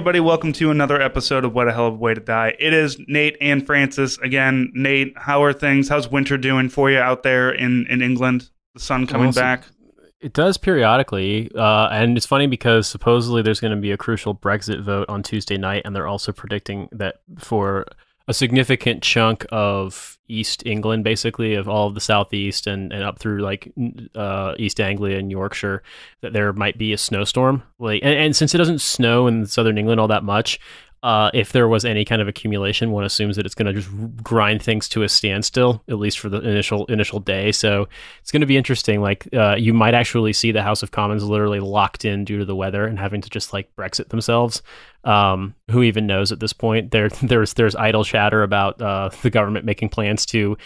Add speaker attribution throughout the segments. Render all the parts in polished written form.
Speaker 1: everybody. Welcome to another episode of What a Hell of a Way to Die. It is Nate and Francis. Again, Nate, how are things? How's winter doing for you out there in England? The sun coming back?
Speaker 2: It does periodically, and it's funny because supposedly there's going to be a crucial Brexit vote on Tuesday night, and they're also predicting that for a significant chunk of East England, basically, of all of the southeast and up through like East Anglia and Yorkshire, that there might be a snowstorm. And since it doesn't snow in southern England all that much, if there was any kind of accumulation, one assumes that it's going to just grind things to a standstill, at least for the initial day. So it's going to be interesting. Like you might actually see the House of Commons literally locked in due to the weather and having to just like Brexit themselves. Who even knows at this point? There's idle chatter about the government making plans to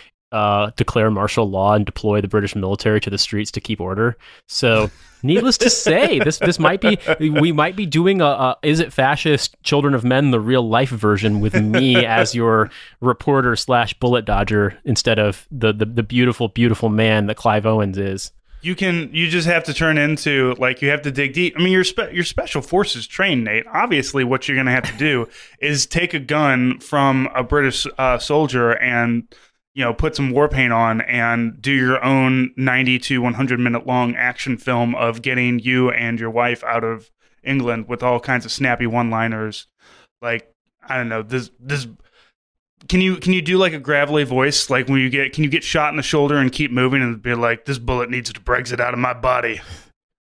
Speaker 2: declare martial law and deploy the British military to the streets to keep order. So, needless to say, this might be, we might be doing a Is It Fascist? Children of Men, the real life version with me as your reporter / bullet dodger instead of the beautiful, beautiful man that Clive Owens is.
Speaker 1: You just have to turn into, like, you have to dig deep. I mean, your special forces trained, Nate. Obviously, what you're going to have to do is take a gun from a British soldier and, you know, put some war paint on and do your own 90 to 100 minute long action film of getting you and your wife out of England with all kinds of snappy one-liners. Like, I don't know, this can you do like a gravelly voice, like when can you get shot in the shoulder and keep moving and be like, this bullet needs to Brexit out of my body?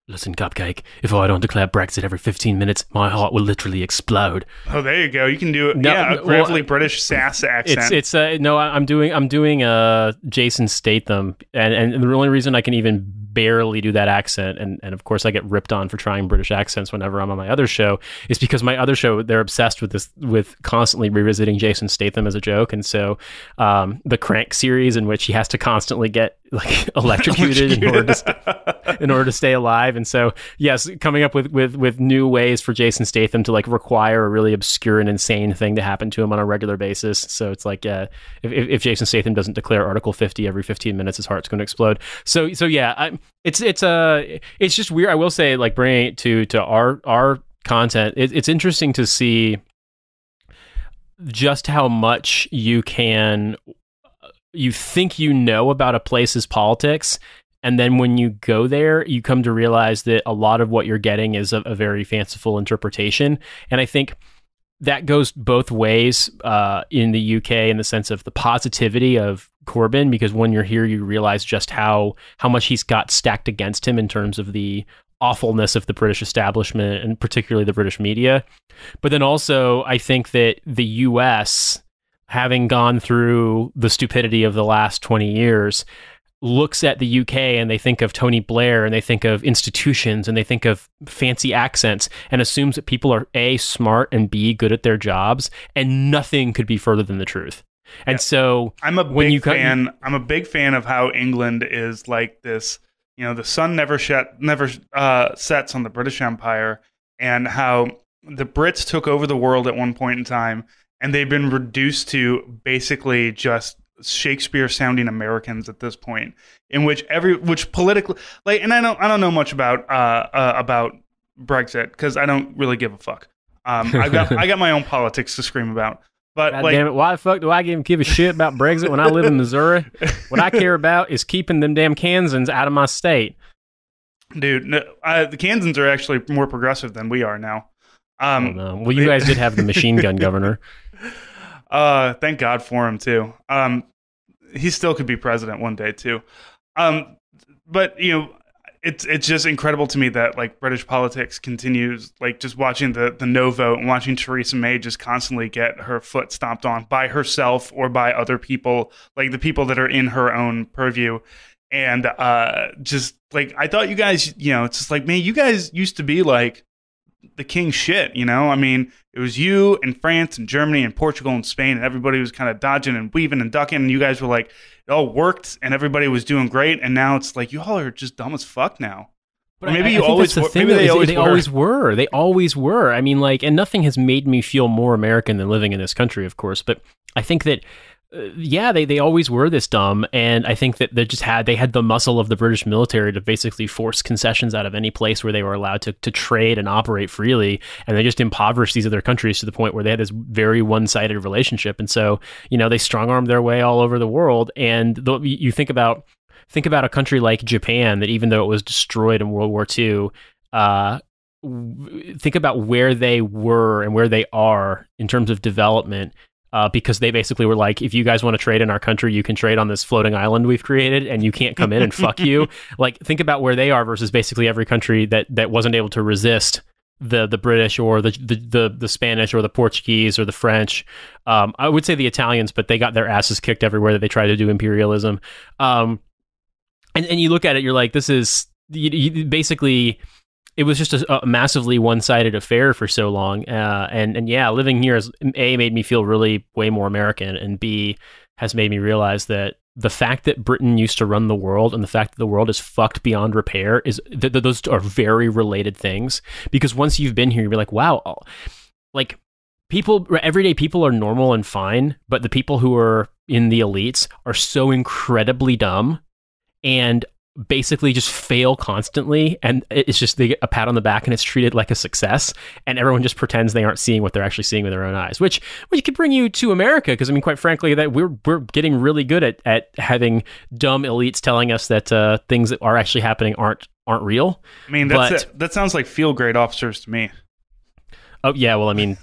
Speaker 2: Listen, Cupcake, if I don't declare Brexit every 15 minutes, my heart will literally explode.
Speaker 1: Oh, there you go. You can do it. No, yeah, a gravelly British sass accent.
Speaker 2: No, I'm doing Jason Statham, and the only reason I can even barely do that accent, and of course I get ripped on for trying British accents whenever I'm on my other show, is because my other show, they're obsessed with constantly revisiting Jason Statham as a joke, and so the Crank series, in which he has to constantly get like electrocuted in order to stay alive. And so, yes, coming up with new ways for Jason Statham to like require a really obscure and insane thing to happen to him on a regular basis. So it's like, if Jason Statham doesn't declare Article 50 every 15 minutes, his heart's going to explode. So yeah, it's just weird. I will say, like, bringing it to our content, it's interesting to see just how much you think you know about a place's politics, and then when you go there, you come to realize that a lot of what you're getting is a very fanciful interpretation. And I think that goes both ways in the UK, in the sense of the positivity of Corbyn, because when you're here, you realize just how much he's got stacked against him in terms of the awfulness of the British establishment and particularly the British media. But then also, I think that the US, having gone through the stupidity of the last 20 years, looks at the UK and they think of Tony Blair and they think of institutions and they think of fancy accents and assumes that people are A, smart, and B, good at their jobs, and nothing could be further than the truth. And so
Speaker 1: I'm a big fan of how England is like this, you know, the sun never sets on the British Empire, and how the Brits took over the world at one point in time, and they've been reduced to basically just Shakespeare-sounding Americans at this point, in which politically, like, and I don't know much about Brexit because I don't really give a fuck. I got my own politics to scream about. But
Speaker 2: God damn it, why the fuck do I give a shit about Brexit when I live in Missouri? What I care about is keeping them damn Kansans out of my state.
Speaker 1: Dude, the Kansans are actually more progressive than we are now.
Speaker 2: No. Well, you guys did have the machine gun governor.
Speaker 1: Thank God for him too. He still could be president one day too. But you know, it's just incredible to me that like British politics continues, like just watching the no vote and watching Theresa May just constantly get her foot stomped on by herself or by other people, like the people that are in her own purview. And just like, I thought you guys, you know, it's just like, man, you guys used to be like the king shit, you know? I mean, it was you and France and Germany and Portugal and Spain, and everybody was kind of dodging and weaving and ducking, and you guys were like, it all worked and everybody was doing great, and now it's like, you all are just dumb as fuck now.
Speaker 2: But maybe you always were. Maybe they always were. They always were. I mean, like, and nothing has made me feel more American than living in this country, of course, but I think that Yeah, they always were this dumb, and I think that they had the muscle of the British military to basically force concessions out of any place where they were allowed to trade and operate freely, and they just impoverished these other countries to the point where they had this very one-sided relationship, and so they strong-armed their way all over the world. And you think about a country like Japan that, even though it was destroyed in World War II, think about where they were and where they are in terms of development. Because they basically were like, if you guys want to trade in our country, you can trade on this floating island we've created, and you can't come in and fuck you. Like, think about where they are versus basically every country that wasn't able to resist the British or the Spanish or the Portuguese or the French. I would say the Italians, but they got their asses kicked everywhere that they tried to do imperialism. And you look at it, you're like, this is basically. It was just a massively one-sided affair for so long, and yeah, living here has made me feel really way more American, and B has made me realize that the fact that Britain used to run the world and the fact that the world is fucked beyond repair is those are very related things. Because once you've been here, you're like, wow, like everyday people are normal and fine, but the people who are in the elites are so incredibly dumb and basically just fail constantly, and it's just they get a pat on the back and it's treated like a success, and everyone just pretends they aren't seeing what they're actually seeing with their own eyes, which could bring you to America, because I mean, quite frankly, that we're getting really good at having dumb elites telling us that things that are actually happening aren't real.
Speaker 1: I mean, that sounds like field grade officers to me.
Speaker 2: Oh yeah, well, I mean,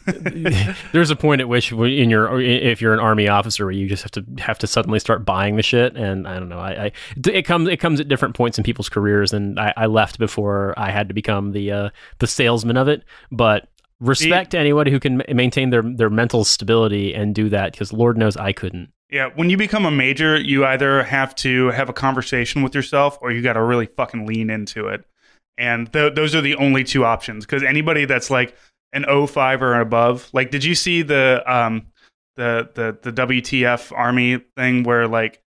Speaker 2: there's a point at which if you're an army officer, where you just have to suddenly start buying the shit, and I don't know. It comes at different points in people's careers, and I left before I had to become the salesman of it. But respect to anybody who can maintain their mental stability and do that, because Lord knows I couldn't.
Speaker 1: Yeah, when you become a major, you either have to have a conversation with yourself, or you got to really fucking lean into it, and those are the only two options. Because anybody that's like an 05 or above. Like, did you see the WTF Army thing where like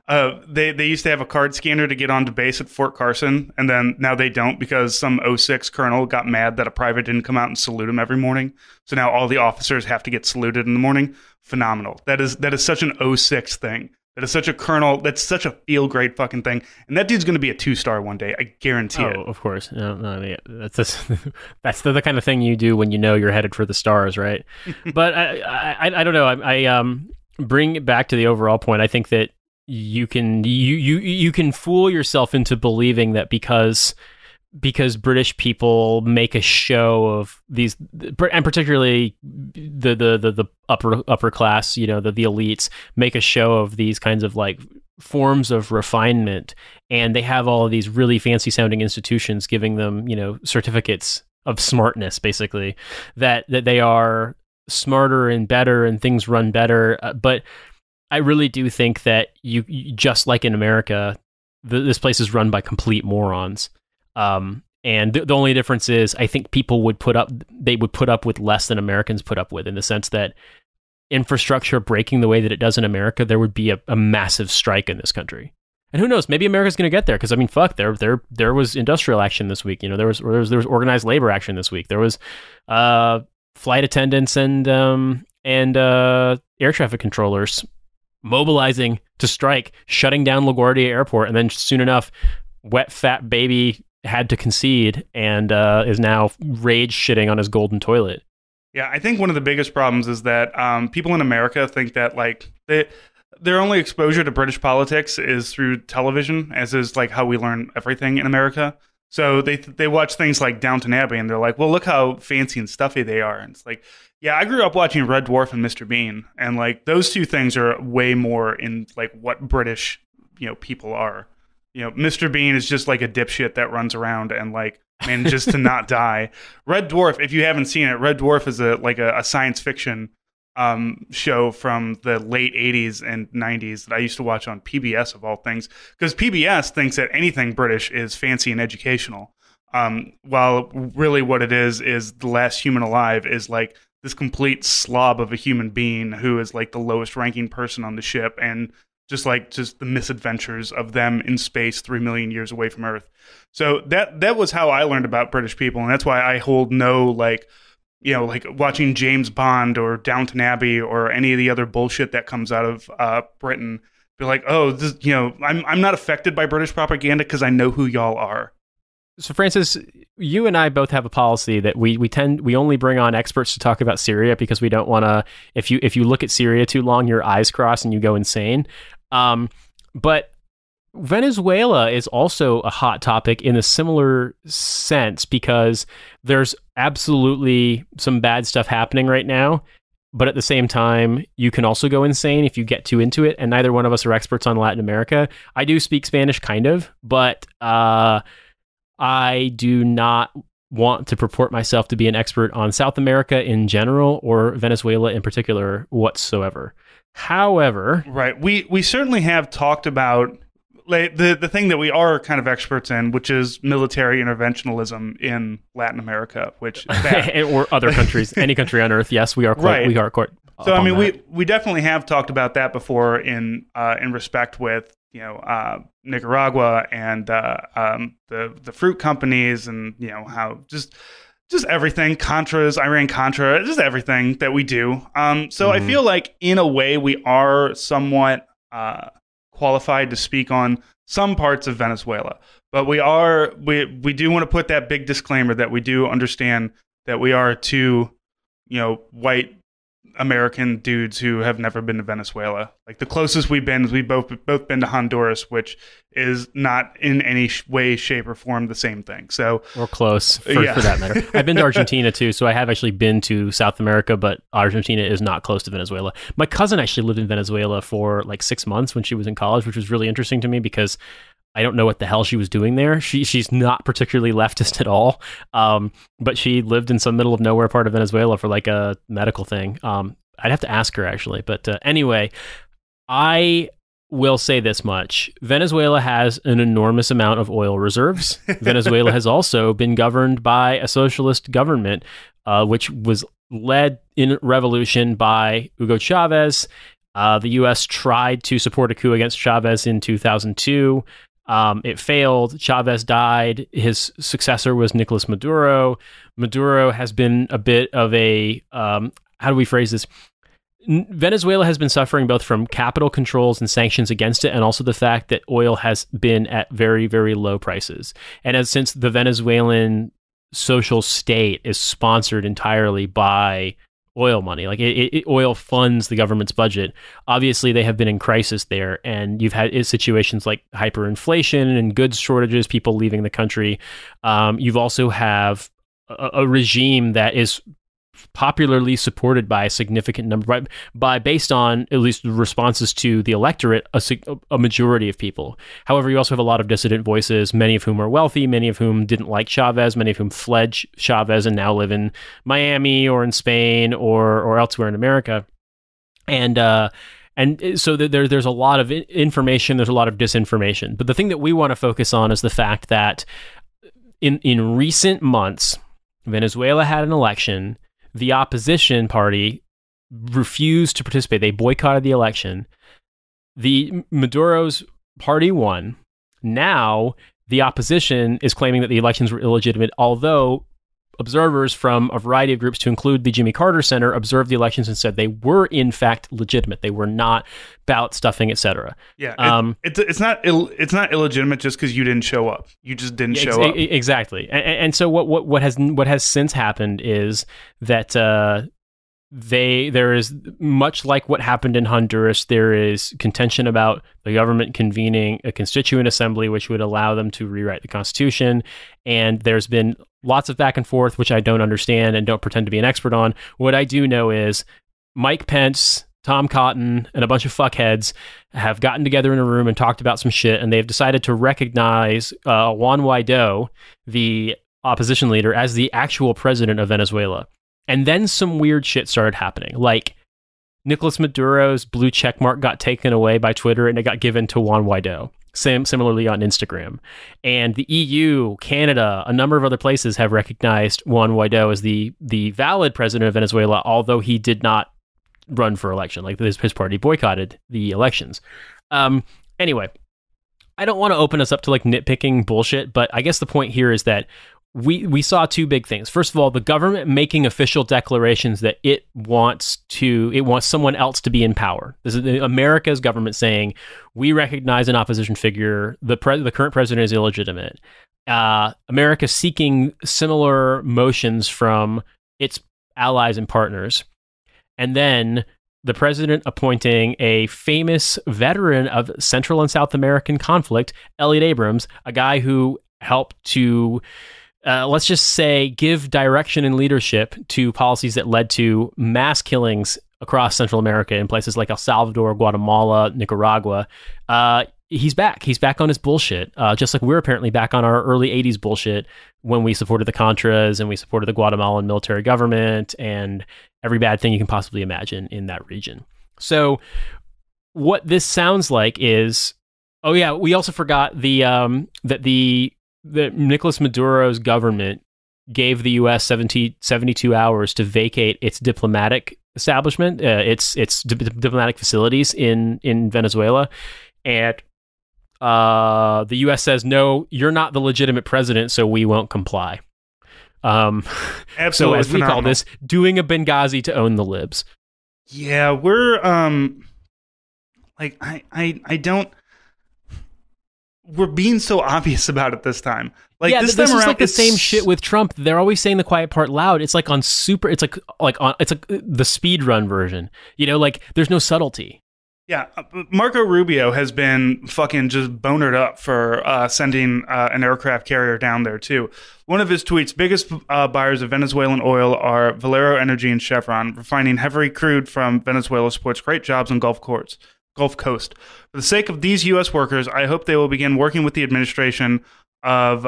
Speaker 1: they used to have a card scanner to get onto base at Fort Carson, and then now they don't because some 06 colonel got mad that a private didn't come out and salute him every morning. So now all the officers have to get saluted in the morning. Phenomenal. That is such an 06 thing. That is such a colonel. That's such a feel great fucking thing. And that dude's going to be a 2-star one day. I guarantee it.
Speaker 2: Oh, of course. No, yeah, that's the kind of thing you do when you know you're headed for the stars, right? But I don't know. I bring it back to the overall point. I think that you can fool yourself into believing that because British people make a show of these, and particularly the upper class, the elites make a show of these kinds of like forms of refinement, and they have all of these really fancy sounding institutions giving them, certificates of smartness, basically, that they are smarter and better and things run better. But I really do think that you just like in America, this place is run by complete morons. And the only difference is, I think people would put up with less than Americans put up with, in the sense that infrastructure breaking the way that it does in America, there would be a massive strike in this country. And who knows, maybe America's going to get there, because I mean, fuck, there was industrial action this week. There was organized labor action this week. There was flight attendants and air traffic controllers mobilizing to strike, shutting down LaGuardia Airport, and then soon enough, wet fat baby had to concede and is now rage shitting on his golden toilet.
Speaker 1: Yeah, I think one of the biggest problems is that people in America think that like their only exposure to British politics is through television, as is like how we learn everything in America. So they watch things like Downton Abbey, and they're like, well, look how fancy and stuffy they are. And it's like, yeah, I grew up watching Red Dwarf and Mr. Bean, and like those two things are way more in like what British people are. Mr. Bean is just like a dipshit that runs around and like manages to not die. Red Dwarf, if you haven't seen it, Red Dwarf is a science fiction show from the late 80s and 90s that I used to watch on PBS, of all things, because PBS thinks that anything British is fancy and educational, while really what it is the last human alive is like this complete slob of a human being who is like the lowest ranking person on the ship, and just the misadventures of them in space 3 million years away from Earth. So that was how I learned about British people, and that's why I hold no like like watching James Bond or Downton Abbey or any of the other bullshit that comes out of Britain, be like, oh, this, I'm not affected by British propaganda because I know who y'all are.
Speaker 2: So, Francis, you and I both have a policy that we only bring on experts to talk about Syria because we don't want to. If you look at Syria too long, your eyes cross and you go insane. But Venezuela is also a hot topic in a similar sense because there's absolutely some bad stuff happening right now. But at the same time, you can also go insane if you get too into it. And neither one of us are experts on Latin America. I do speak Spanish, kind of, but I do not want to purport myself to be an expert on South America in general or Venezuela in particular whatsoever. However,
Speaker 1: right, we certainly have talked about the thing that we are kind of experts in, which is military interventionism in Latin America, which
Speaker 2: or other countries, any country on earth. Yes, we are quite,
Speaker 1: right.
Speaker 2: We are quite.
Speaker 1: So I mean, we definitely have talked about that before in respect with Nicaragua and the fruit companies and how just everything, Contras, Iran Contra, just everything that we do. So I feel like in a way we are somewhat qualified to speak on some parts of Venezuela, but we do want to put that big disclaimer that we do understand that we are two white American dudes who have never been to Venezuela. Like the closest we've been is we've both been to Honduras, which is not in any way, shape, or form the same thing. So
Speaker 2: or close for that matter. I've been to Argentina too, so I have actually been to South America, but Argentina is not close to Venezuela. My cousin actually lived in Venezuela for like 6 months when she was in college, which was really interesting to me because I don't know what the hell she was doing there. She's not particularly leftist at all, but she lived in some middle of nowhere part of Venezuela for like a medical thing. I'd have to ask her actually, but anyway, I will say this much. Venezuela has an enormous amount of oil reserves. Venezuela has also been governed by a socialist government, which was led in revolution by Hugo Chavez. The U.S. tried to support a coup against Chavez in 2002. It failed. Chavez died. His successor was Nicolas Maduro. Maduro has been a bit of a, how do we phrase this? Venezuela has been suffering both from capital controls and sanctions against it, and also the fact that oil has been at very, very low prices. And since the Venezuelan social state is sponsored entirely by oil money, like oil funds the government's budget, obviously they have been in crisis there, and you've had situations like hyperinflation and goods shortages, people leaving the country. You've also have a regime that is popularly supported by a significant number, by based on at least responses to the electorate, a majority of people. However, you also have a lot of dissident voices, many of whom are wealthy, many of whom didn't like Chavez, many of whom fled Chavez and now live in Miami or in Spain or elsewhere in America. And so there's a lot of information, there's a lot of disinformation. But the thing that we want to focus on is the fact that in recent months, Venezuela had an election. The opposition party refused to participate. They boycotted the election. The Maduro's party won. Now, the opposition is claiming that the elections were illegitimate, although observers from a variety of groups, to include the Jimmy Carter Center, observed the elections and said they were in fact legitimate. They were not ballot stuffing, etc.
Speaker 1: Yeah, it's not illegitimate just because you didn't show up. You just didn't show up.
Speaker 2: Exactly. And so what has since happened is that there is, much like what happened in Honduras, there is contention about the government convening a constituent assembly which would allow them to rewrite the Constitution. And there's been lots of back and forth, which I don't understand and don't pretend to be an expert on. What I do know is Mike Pence, Tom Cotton, and a bunch of fuckheads have gotten together in a room and talked about some shit, and they've decided to recognize Juan Guaido, the opposition leader, as the actual president of Venezuela. And then some weird shit started happening. Like, Nicolas Maduro's blue checkmark got taken away by Twitter and it got given to Juan Guaido. Similarly on Instagram. And the EU, Canada, a number of other places have recognized Juan Guaido as the valid president of Venezuela, although he did not run for election. Like, his party boycotted the elections. Anyway, I don't want to open us up to like nitpicking bullshit, but I guess the point here is that we saw two big things. First of all, the government making official declarations that it wants someone else to be in power. This is America's government saying, we recognize an opposition figure. The current president is illegitimate. America seeking similar motions from its allies and partners. And then the president appointing a famous veteran of Central and South American conflict, Elliot Abrams, a guy who helped to, let's just say, give direction and leadership to policies that led to mass killings across Central America in places like El Salvador, Guatemala, Nicaragua. He's back. He's back on his bullshit, just like we're apparently back on our early 80s bullshit when we supported the Contras and we supported the Guatemalan military government and every bad thing you can possibly imagine in that region. So what this sounds like is, oh yeah, we also forgot that Nicolas Maduro's government gave the U.S. 72 hours to vacate its diplomatic establishment, its diplomatic facilities in Venezuela. And the U.S. says, no, you're not the legitimate president, so we won't comply.
Speaker 1: Absolutely.
Speaker 2: So as
Speaker 1: phenomenal.
Speaker 2: we call this, doing a Benghazi to own the libs.
Speaker 1: Yeah, we're like I don't. We're being so obvious about it this time. Like
Speaker 2: yeah,
Speaker 1: this
Speaker 2: is
Speaker 1: time around,
Speaker 2: like the same shit with Trump. They're always saying the quiet part loud. It's like on super. It's like the speed run version. You know, like there's no subtlety.
Speaker 1: Yeah, Marco Rubio has been fucking just bonered up for sending an aircraft carrier down there, too. One of his tweets, biggest buyers of Venezuelan oil are Valero Energy and Chevron. Refining heavy crude from Venezuela supports great jobs on Gulf Coast. For the sake of these U.S. workers, I hope they will begin working with the administration of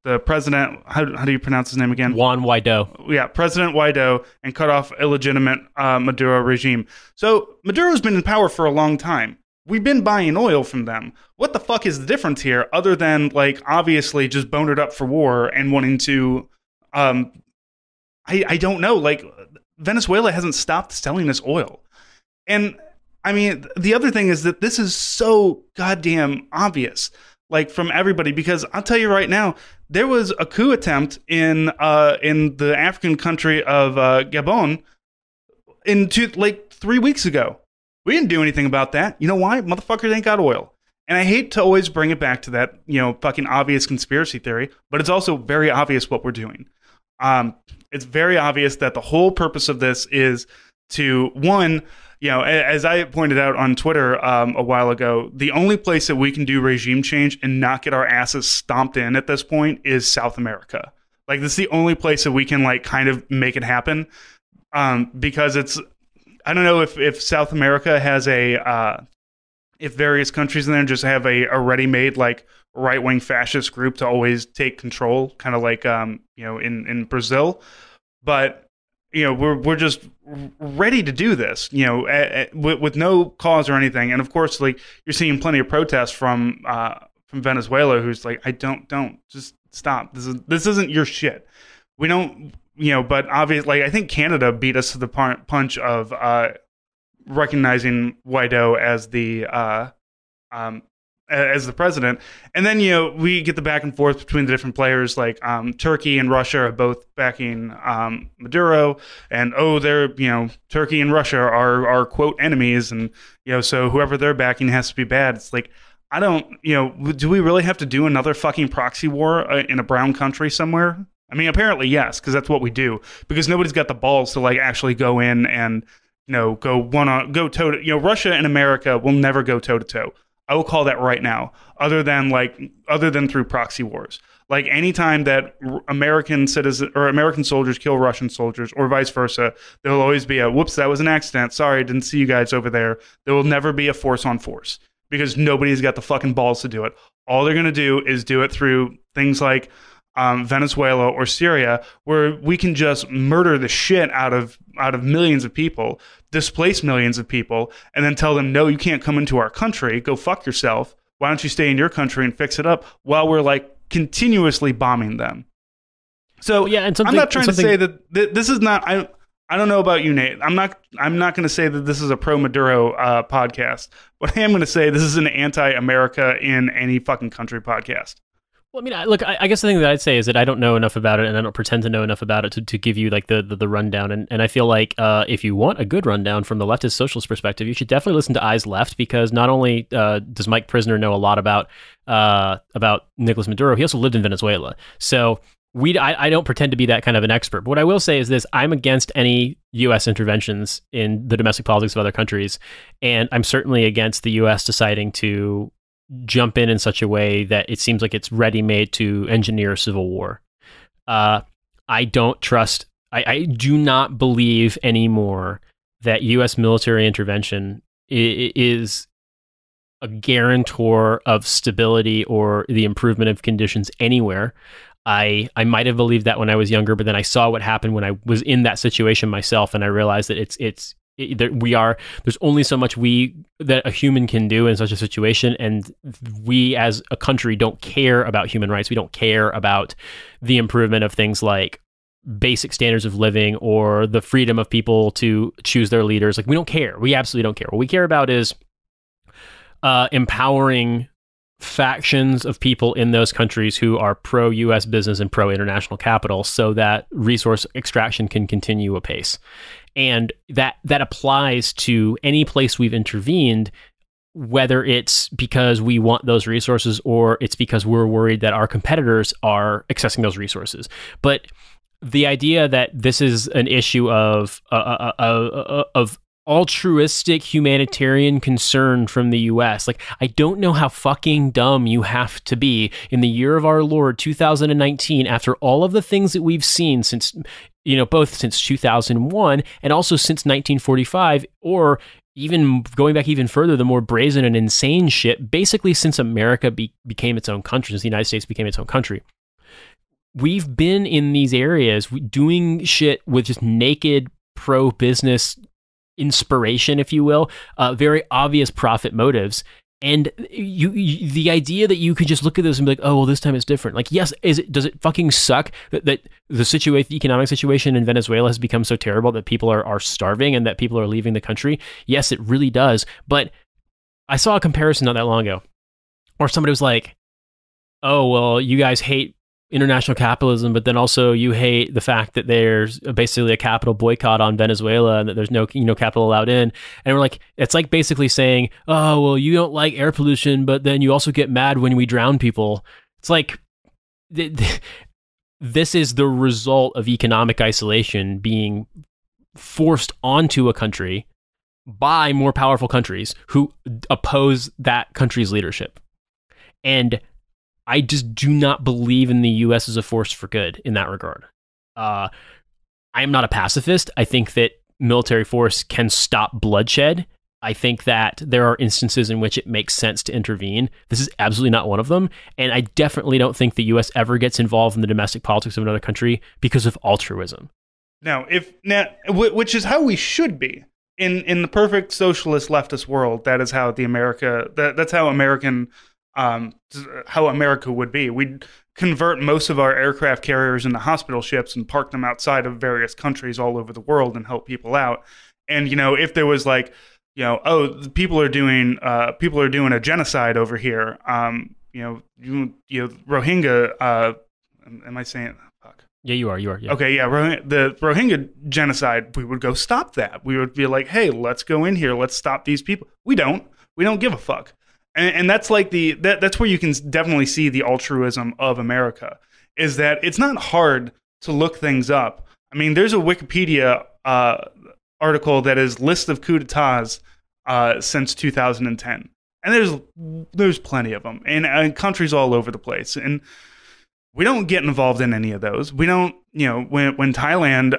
Speaker 1: the president, how do you pronounce his name again?
Speaker 2: Juan Guaido.
Speaker 1: Yeah, President Guaido, and cut off illegitimate Maduro regime. So Maduro's been in power for a long time. We've been buying oil from them. What the fuck is the difference here, other than like obviously just boned up for war and wanting to? I don't know. Like Venezuela hasn't stopped selling us oil, and I mean the other thing is that this is so goddamn obvious. Like from everybody, because I'll tell you right now, there was a coup attempt in the African country of Gabon like 3 weeks ago. We didn't do anything about that. You know why? Motherfuckers ain't got oil. And I hate to always bring it back to that, fucking obvious conspiracy theory, but it's also very obvious what we're doing. It's very obvious that the whole purpose of this is to, one, as I pointed out on Twitter a while ago, the only place that we can do regime change and not get our asses stomped in at this point is South America. Like, this is the only place that we can, like, kind of make it happen because it's, I don't know if South America has if various countries in there just have a ready-made, like, right-wing fascist group to always take control, kind of like, in Brazil. But we're just ready to do this, with no cause or anything. And of course, like you're seeing plenty of protests from Venezuela, who's like, I don't just stop. This isn't your shit. We don't, but obviously, like I think Canada beat us to the punch of recognizing Guaido as the president. And then, we get the back and forth between the different players, like Turkey and Russia are both backing Maduro, and they're, Turkey and Russia are quote enemies, and so whoever they're backing has to be bad. It's like, I don't, do we really have to do another fucking proxy war in a brown country somewhere? I mean, apparently yes, because that's what we do, because nobody's got the balls to like actually go in and go toe to, Russia and America will never go toe to toe. I will call that right now, other than through proxy wars. Like anytime that American citizens or American soldiers kill Russian soldiers or vice versa, there will always be a, whoops, that was an accident. Sorry, I didn't see you guys over there. There will never be a force on force because nobody's got the fucking balls to do it. All they're going to do is do it through things like Venezuela or Syria, where we can just murder the shit out of millions of people, displace millions of people, and then tell them, no, you can't come into our country. Go fuck yourself. Why don't you stay in your country and fix it up while we're like continuously bombing them? So yeah, and I'm not trying to say that this is not. I don't know about you, Nate. I'm not going to say that this is a pro Maduro podcast, but I am going to say this is an anti-America in any fucking country podcast.
Speaker 2: Well, I mean, I guess the thing that I'd say is that I don't know enough about it, and I don't pretend to know enough about it to give you like the rundown. And I feel like if you want a good rundown from the leftist socialist perspective, you should definitely listen to Eyes Left, because not only does Mike Prisner know a lot about Nicolas Maduro, he also lived in Venezuela. So I don't pretend to be that kind of an expert. But what I will say is this: I'm against any U.S. interventions in the domestic politics of other countries, and I'm certainly against the U.S. deciding to jump in such a way that it seems like it's ready-made to engineer a civil war. I don't trust, I do not believe anymore that U.S. military intervention is a guarantor of stability or the improvement of conditions anywhere. I might have believed that when I was younger, but then I saw what happened when I was in that situation myself, and I realized that there's only so much that a human can do in such a situation, and we as a country don't care about human rights. We don't care about the improvement of things like basic standards of living or the freedom of people to choose their leaders. Like, we don't care. We absolutely don't care. What we care about is empowering factions of people in those countries who are pro-US business and pro-international capital, so that resource extraction can continue apace. And that applies to any place we've intervened, whether it's because we want those resources or it's because we're worried that our competitors are accessing those resources. But the idea that this is an issue of altruistic humanitarian concern from the US. Like, I don't know how fucking dumb you have to be in the year of our Lord 2019, after all of the things that we've seen since, both since 2001 and also since 1945, or even going back even further, the more brazen and insane shit, basically since America became its own country, since the United States became its own country. We've been in these areas doing shit with just naked pro-business inspiration, if you will, very obvious profit motives. And the idea that you could just look at this and be like, oh, well, this time it's different. Like, yes, does it fucking suck that the economic situation in Venezuela has become so terrible that people are starving and that people are leaving the country? Yes, it really does. But I saw a comparison not that long ago where somebody was like, oh, well, you guys hate international capitalism, but then also you hate the fact that there's basically a capital boycott on Venezuela and that there's no capital allowed in. And we're like, it's like basically saying, oh, well, you don't like air pollution, but then you also get mad when we drown people. It's like, this is the result of economic isolation being forced onto a country by more powerful countries who oppose that country's leadership. And I just do not believe in the U.S. as a force for good in that regard. I am not a pacifist. I think that military force can stop bloodshed. I think that there are instances in which it makes sense to intervene. This is absolutely not one of them. And I definitely don't think the U.S. ever gets involved in the domestic politics of another country because of altruism.
Speaker 1: Which is how we should be. In the perfect socialist leftist world, that is how that's how America would be. We'd convert most of our aircraft carriers into hospital ships and park them outside of various countries all over the world and help people out. And if there was like, people are doing a genocide over here. Rohingya. Am I saying? Fuck.
Speaker 2: Yeah, you are. Yeah.
Speaker 1: Okay, yeah. The Rohingya genocide. We would go stop that. We would be like, hey, let's go in here. Let's stop these people. We don't give a fuck. And that's like that's where you can definitely see the altruism of America, is that it's not hard to look things up. I mean, there's a Wikipedia article that is list of coups d'etats since 2010, and there's plenty of them in countries all over the place, and we don't get involved in any of those. We don't, when Thailand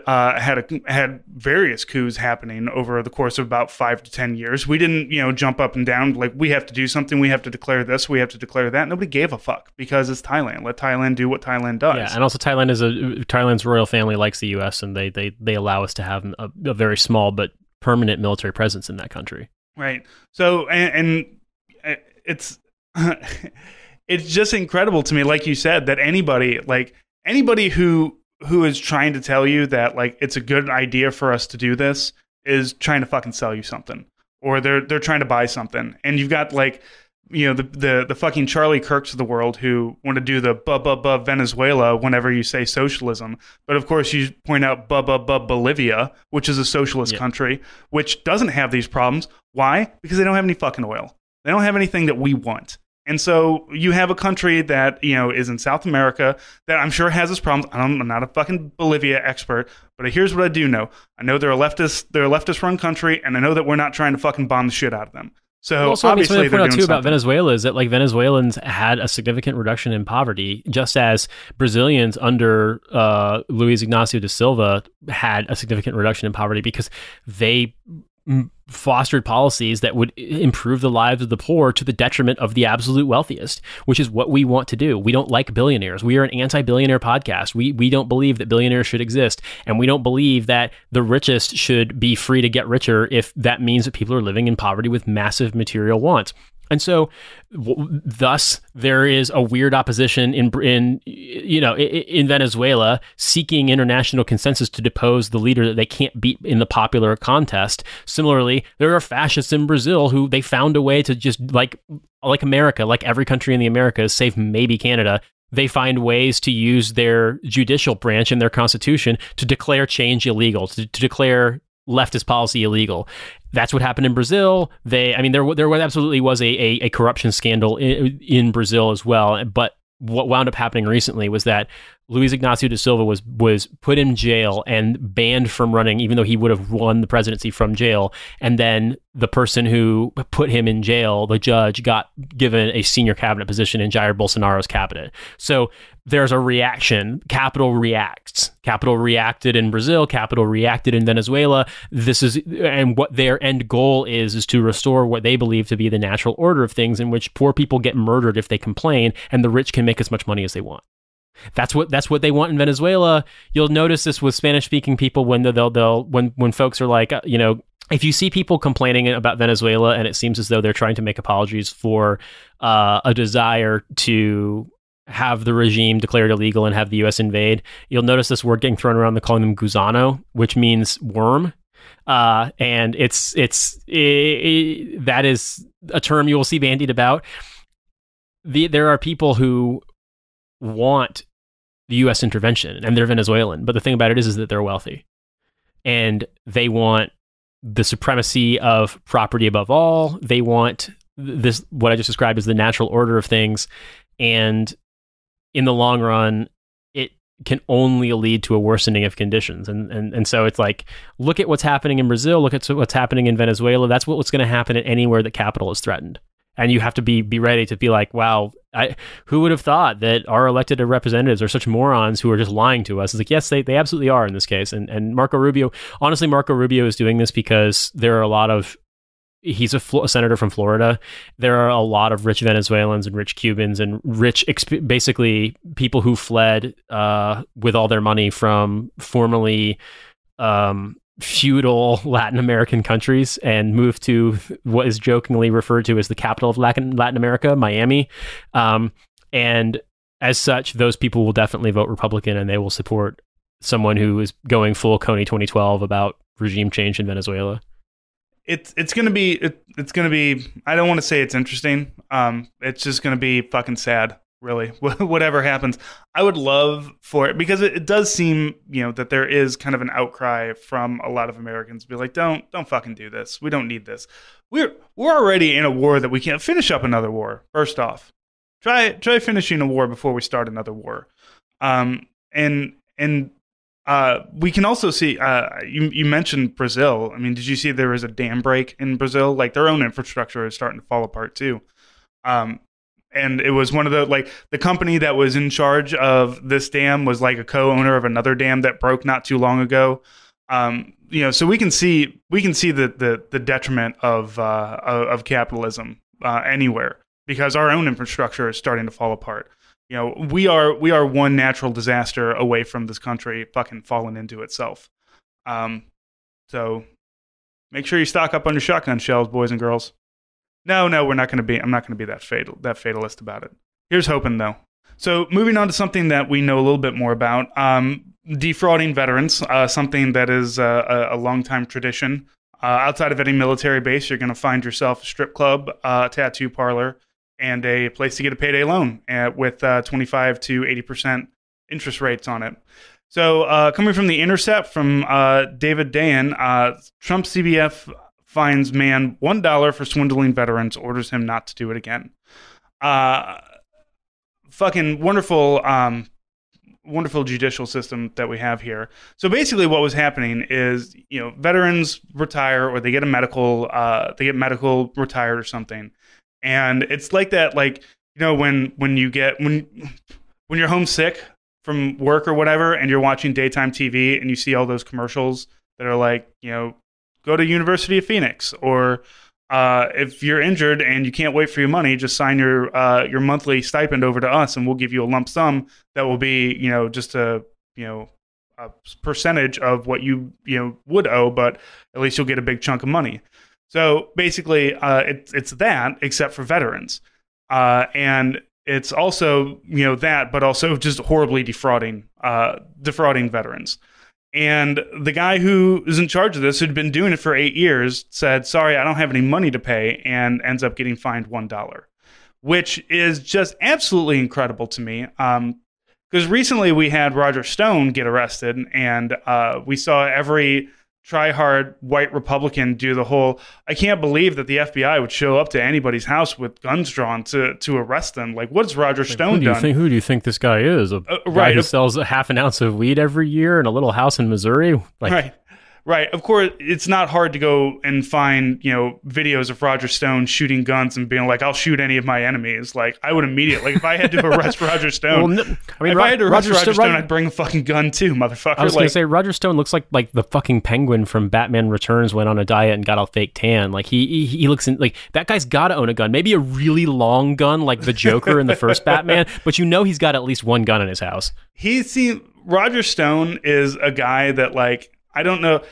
Speaker 1: had various coups happening over the course of about 5 to 10 years, we didn't, jump up and down like, we have to do something, we have to declare this, we have to declare that. Nobody gave a fuck because it's Thailand. Let Thailand do what Thailand does.
Speaker 2: Yeah, and also Thailand's royal family likes the U.S. and they allow us to have a very small but permanent military presence in that country.
Speaker 1: Right. So and it's. It's just incredible to me, like you said, that anybody who is trying to tell you that like it's a good idea for us to do this is trying to fucking sell you something, or they're trying to buy something. And you've got like the fucking Charlie Kirks of the world who want to do the Venezuela whenever you say socialism. But of course, you point out Bolivia, which is a socialist country, which doesn't have these problems. Why? Because they don't have any fucking oil. They don't have anything that we want. And so you have a country that, is in South America that I'm sure has its problems. I'm not a fucking Bolivia expert, but here's what I do know. I know they're a leftist run country, and I know that we're not trying to fucking bomb the shit out of them. So
Speaker 2: also,
Speaker 1: obviously,
Speaker 2: something to point out too about
Speaker 1: something.
Speaker 2: Venezuela is that like Venezuelans had a significant reduction in poverty, just as Brazilians under Luiz Ignacio da Silva had a significant reduction in poverty because they fostered policies that would improve the lives of the poor to the detriment of the absolute wealthiest, which is what we want to do. We don't like billionaires. We are an anti-billionaire podcast. We don't believe that billionaires should exist, and we don't believe that the richest should be free to get richer if that means that people are living in poverty with massive material wants. And so, thus, there is a weird opposition in Venezuela seeking international consensus to depose the leader that they can't beat in the popular contest. Similarly, there are fascists in Brazil who they found a way to just like America, like every country in the Americas, save maybe Canada. They find ways to use their judicial branch in their constitution to declare change illegal, to declare leftist policy illegal. That's what happened in Brazil. There absolutely was a corruption scandal in Brazil as well. But what wound up happening recently was that Luiz Ignacio da Silva was put in jail and banned from running, even though he would have won the presidency from jail. And then the person who put him in jail, the judge, got given a senior cabinet position in Jair Bolsonaro's cabinet. So there's a reaction. Capital reacts. Capital reacted in Brazil. Capital reacted in Venezuela. And what their end goal is to restore what they believe to be the natural order of things, in which poor people get murdered if they complain, and the rich can make as much money as they want. That's what they want in Venezuela. You'll notice this with Spanish-speaking people when when folks are like, if you see people complaining about Venezuela and it seems as though they're trying to make apologies for a desire to have the regime declared illegal and have the U.S. invade, you'll notice this word getting thrown around. They're calling them gusano, which means worm. And that is a term you will see bandied about. There are people who want the U.S. intervention, and they're Venezuelan. But the thing about it is that they're wealthy, and they want the supremacy of property above all. They want this, what I just described as the natural order of things, and in the long run, it can only lead to a worsening of conditions. And so it's like, look at what's happening in Brazil. Look at what's happening in Venezuela. That's what's going to happen at anywhere that capital is threatened. And you have to be ready to be like, wow, who would have thought that our elected representatives are such morons who are just lying to us? It's like, yes, they absolutely are in this case. And Marco Rubio is doing this because there are a lot of, he's a senator from Florida. There are a lot of rich Venezuelans and rich Cubans and basically people who fled with all their money from formerly feudal Latin American countries and moved to what is jokingly referred to as the capital of Latin America, Miami. And as such, those people will definitely vote Republican, and they will support someone who is going full Coney 2012 about regime change in Venezuela.
Speaker 1: It's gonna be I don't want to say it's interesting. It's just gonna be fucking sad, really. Whatever happens, I would love for it, because it does seem, that there is kind of an outcry from a lot of Americans to be like, don't fucking do this. We don't need this. We're already in a war that we can't finish up another war. First off, try finishing a war before we start another war. We can also see, you mentioned Brazil. I mean, did you see there was a dam break in Brazil? Like, their own infrastructure is starting to fall apart too. And it was one of the company that was in charge of this dam was like a co-owner of another dam that broke not too long ago. So we can see the detriment of capitalism anywhere, because our own infrastructure is starting to fall apart. We are one natural disaster away from this country fucking falling into itself. So make sure you stock up on your shotgun shells, boys and girls. No, we're not going to be. I'm not going to be that fatalist about it. Here's hoping, though. So moving on to something that we know a little bit more about, defrauding veterans, something that is a long-time tradition. Outside of any military base, you're going to find yourself a strip club, a tattoo parlor, and a place to get a payday loan with 25 to 80% interest rates on it. So coming from The Intercept from David Dayan, Trump CBF fines man $1 for swindling veterans, orders him not to do it again. Fucking wonderful, wonderful judicial system that we have here. So basically what was happening is, veterans retire or they get a medical, retired or something. And it's like that, when you're homesick from work or whatever, and you're watching daytime TV and you see all those commercials that are like, go to University of Phoenix, or if you're injured and you can't wait for your money, just sign your monthly stipend over to us, and we'll give you a lump sum that will be, just a percentage of what you would owe, but at least you'll get a big chunk of money. So basically, it's that, except for veterans, and it's also that, but also just horribly defrauding veterans. And the guy who is in charge of this, who'd been doing it for 8 years, said, sorry, I don't have any money to pay, and ends up getting fined $1, which is just absolutely incredible to me. Because recently we had Roger Stone get arrested, and we saw every try-hard white Republican do the whole, I can't believe that the FBI would show up to anybody's house with guns drawn to arrest them. Like, what's Roger Stone done?
Speaker 2: Who do you think this guy is? A guy who sells a half an ounce of weed every year in a little house in Missouri?
Speaker 1: Right. Of course, it's not hard to go and find, videos of Roger Stone shooting guns and being like, I'll shoot any of my enemies. Like, I would immediately, if I had to arrest Roger Stone, if I had to arrest Roger Stone, I'd bring a fucking gun too, motherfucker.
Speaker 2: I was going to say, Roger Stone looks like the fucking Penguin from Batman Returns, went on a diet and got a fake tan. Like, he looks like that guy's got to own a gun. Maybe a really long gun like the Joker in the first Batman, but he's got at least one gun in his house.
Speaker 1: Roger Stone is a guy that, like, I don't know.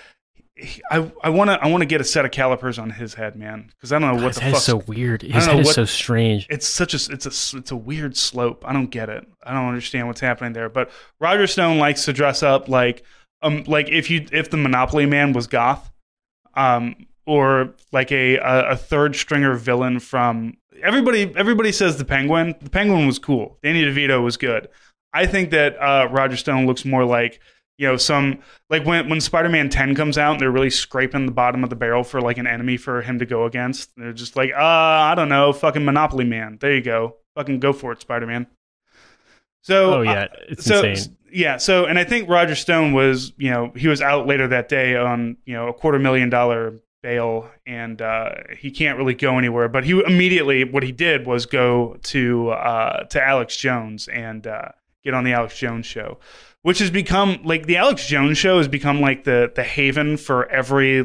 Speaker 1: I want to get a set of calipers on his head, man, because I don't know what the fuck. His head is
Speaker 2: so weird. His head is so strange.
Speaker 1: It's a weird slope. I don't get it. I don't understand what's happening there. But Roger Stone likes to dress up like if the Monopoly Man was goth, or like a third stringer villain from everybody says the Penguin. The Penguin was cool. Danny DeVito was good. I think that Roger Stone looks more like, some, like when Spider-Man 10 comes out and they're really scraping the bottom of the barrel for like an enemy for him to go against. They're just like, I don't know, fucking Monopoly Man. There you go. Fucking go for it, Spider-Man. So,
Speaker 2: it's insane.
Speaker 1: Yeah. So, and I think Roger Stone was, he was out later that day on, a $250,000 bail, and he can't really go anywhere. But he immediately, what he did was go to Alex Jones and get on the Alex Jones show, which has become like the Alex Jones show has become like the haven for every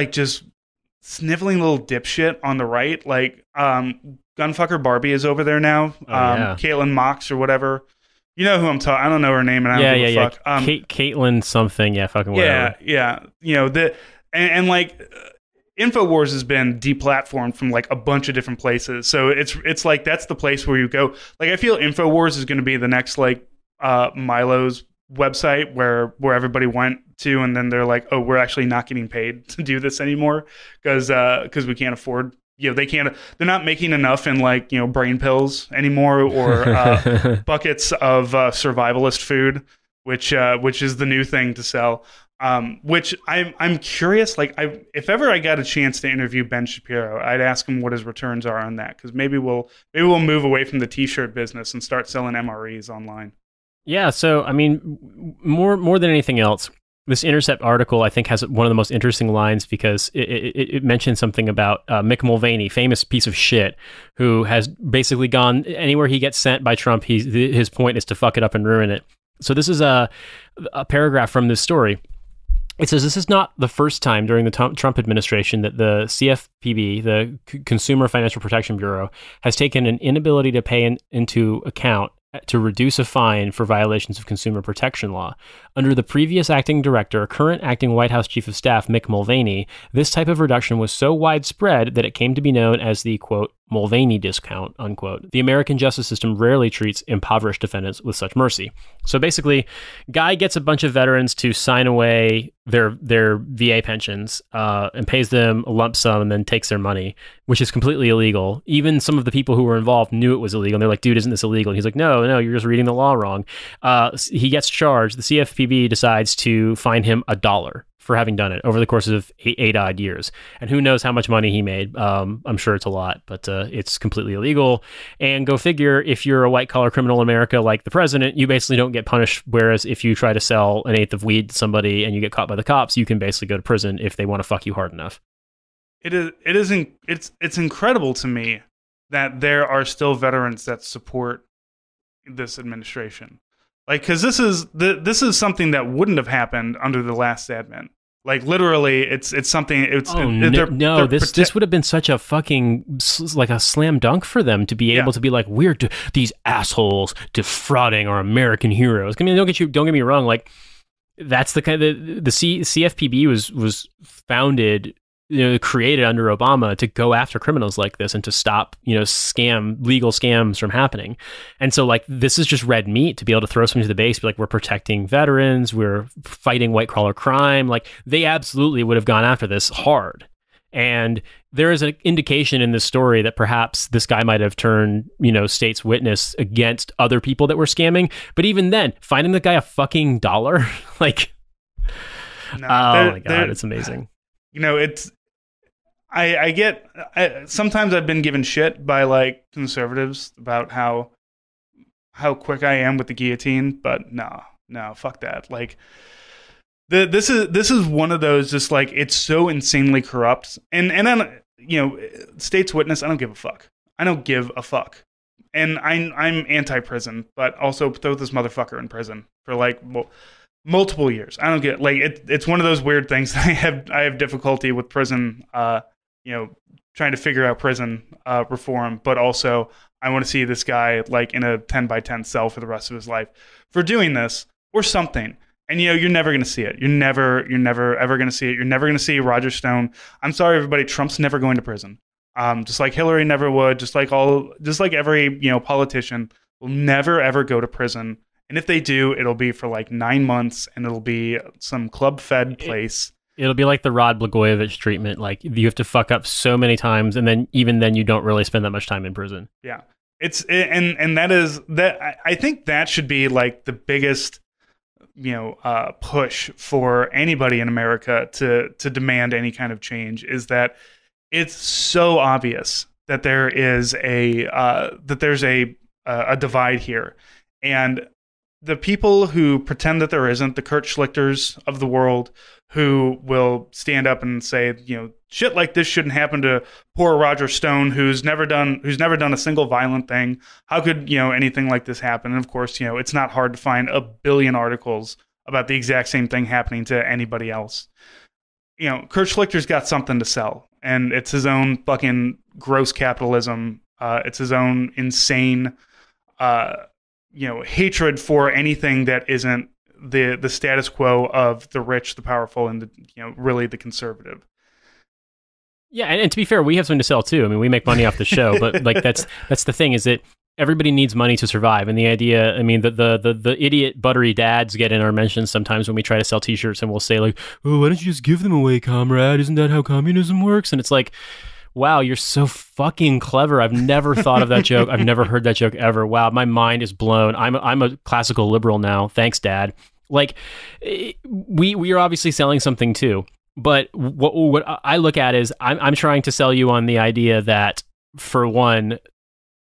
Speaker 1: just sniveling little dipshit on the right. Like Gunfucker Barbie is over there now. Caitlin Mox or whatever. You know who I'm talking. I don't know her name, and I don't give a fuck.
Speaker 2: Caitlin something. Yeah, fucking whatever.
Speaker 1: Yeah. And InfoWars has been deplatformed from like a bunch of different places. So it's like that's the place where you go. Like I feel InfoWars is going to be the next like Milo's website where everybody went to, and then they're like, oh, we're actually not getting paid to do this anymore because we can't afford. They're not making enough in like brain pills anymore or buckets of survivalist food, which is the new thing to sell. Which I'm curious, like if ever I got a chance to interview Ben Shapiro, I'd ask him what his returns are on that, because maybe we'll move away from the t-shirt business and start selling MREs online.
Speaker 2: Yeah, so I mean, more than anything else, this Intercept article I think has one of the most interesting lines, because it mentions something about Mick Mulvaney, famous piece of shit, who has basically gone anywhere he gets sent by Trump. His point is to fuck it up and ruin it. So this is a paragraph from this story. It says, this is not the first time during the Trump administration that the CFPB, the Consumer Financial Protection Bureau, has taken an inability to pay into account to reduce a fine for violations of consumer protection law. Under the previous acting director, current acting White House Chief of Staff Mick Mulvaney, this type of reduction was so widespread that it came to be known as the, quote, Mulvaney discount, unquote. The American justice system rarely treats impoverished defendants with such mercy. So basically, guy gets a bunch of veterans to sign away their VA pensions and pays them a lump sum and then takes their money, which is completely illegal. Even some of the people who were involved knew it was illegal. And they're like, dude, isn't this illegal? And he's like, no, you're just reading the law wrong. He gets charged. The CFPB decides to fine him $1 for having done it over the course of eight odd years. And who knows how much money he made. I'm sure it's a lot, but it's completely illegal. And go figure, if you're a white collar criminal in America like the president, you basically don't get punished. Whereas if you try to sell an eighth of weed to somebody and you get caught by the cops, you can basically go to prison if they want to fuck you hard enough.
Speaker 1: It's incredible to me that there are still veterans that support this administration. Like, because this is something that wouldn't have happened under the last admin. Like, literally, it's something.
Speaker 2: This would have been such a fucking like a slam dunk for them to be able to be like, we're these assholes defrauding our American heroes. I mean, don't get me wrong. Like, that's the kind of the CFPB was founded, created under Obama to go after criminals like this and to stop, legal scams from happening. And so, like, this is just red meat to be able to throw something to the base, be like, we're protecting veterans, we're fighting white collar crime. Like, they absolutely would have gone after this hard. And there is an indication in this story that perhaps this guy might have turned, state's witness against other people that were scamming. But even then, finding the guy a fucking $1, like, my God, it's amazing.
Speaker 1: Sometimes I've been given shit by like conservatives about how quick I am with the guillotine, but no, fuck that. Like, this is one of those, just like, it's so insanely corrupt, and then state's witness, I don't give a fuck. And I'm anti-prison, but also throw this motherfucker in prison for like multiple years. I don't get, like, it's one of those weird things that I have difficulty with prison. Trying to figure out prison reform, but also I want to see this guy like in a 10 by 10 cell for the rest of his life for doing this or something. And you're never going to see it. You're never ever going to see it. You're never going to see Roger Stone. I'm sorry, everybody. Trump's never going to prison. Just like Hillary never would. Just like every politician will never ever go to prison. And if they do, it'll be for like 9 months, and it'll be some club-fed place.
Speaker 2: It'll be like the Rod Blagojevich treatment. Like, you have to fuck up so many times, and then even then you don't really spend that much time in prison.
Speaker 1: Yeah. And I think that should be like the biggest, push for anybody in America to demand any kind of change, is that it's so obvious that there's a divide here. And the people who pretend that there isn't, the Kurt Schlichters of the world, who will stand up and say, shit like this shouldn't happen to poor Roger Stone, who's never done a single violent thing. How could, anything like this happen? And of course, it's not hard to find a billion articles about the exact same thing happening to anybody else. Kurt Schlichter's got something to sell, and it's his own fucking gross capitalism. It's his own insane, hatred for anything that isn't the status quo of the rich, the powerful, and really the conservative.
Speaker 2: Yeah, and to be fair, we have something to sell too. I mean, we make money off the show, but like that's the thing, is that everybody needs money to survive. And the idea, I mean, the idiot buttery dads get in our mentions sometimes when we try to sell T-shirts, and we'll say like, "Oh, why don't you just give them away, comrade? Isn't that how communism works?" And it's like, wow, you're so fucking clever. I've never thought of that joke. I've never heard that joke ever. Wow, my mind is blown. I'm a classical liberal now. Thanks, Dad. Like, we are obviously selling something too. But what I look at is I'm trying to sell you on the idea that, for one,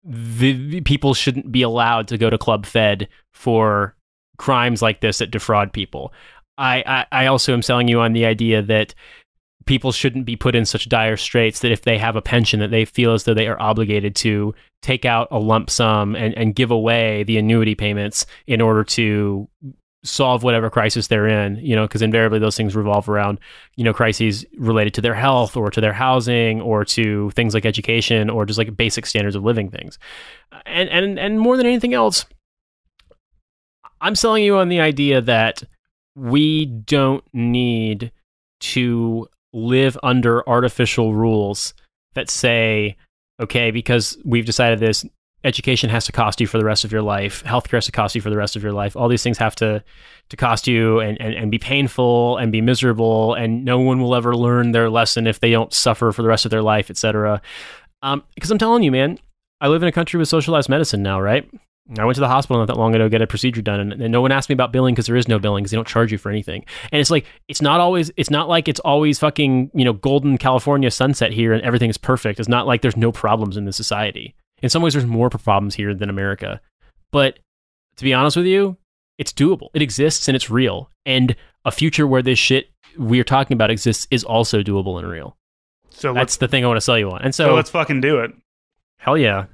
Speaker 2: the people shouldn't be allowed to go to Club Fed for crimes like this that defraud people. I also am selling you on the idea that people shouldn't be put in such dire straits that if they have a pension, that they feel as though they are obligated to take out a lump sum and give away the annuity payments in order to solve whatever crisis they're in, because invariably those things revolve around, crises related to their health or to their housing or to things like education or just like basic standards of living things. And more than anything else, I'm selling you on the idea that we don't need to live under artificial rules that say, okay, because we've decided this. Education has to cost you for the rest of your life. Healthcare has to cost you for the rest of your life. All these things have to cost you and be painful and be miserable, and no one will ever learn their lesson if they don't suffer for the rest of their life, etc. Because I'm telling you, man, I live in a country with socialized medicine now, right? I went to the hospital not that long ago to get a procedure done, and no one asked me about billing because there is no billing because they don't charge you for anything. And it's like, it's not like it's always fucking, golden California sunset here and everything is perfect. It's not like there's no problems in this society. In some ways, there's more problems here than America. But to be honest with you, it's doable. It exists and it's real. And a future where this shit we're talking about exists is also doable and real. So that's the thing I want to sell you on. And so
Speaker 1: let's fucking do it.
Speaker 2: Hell yeah.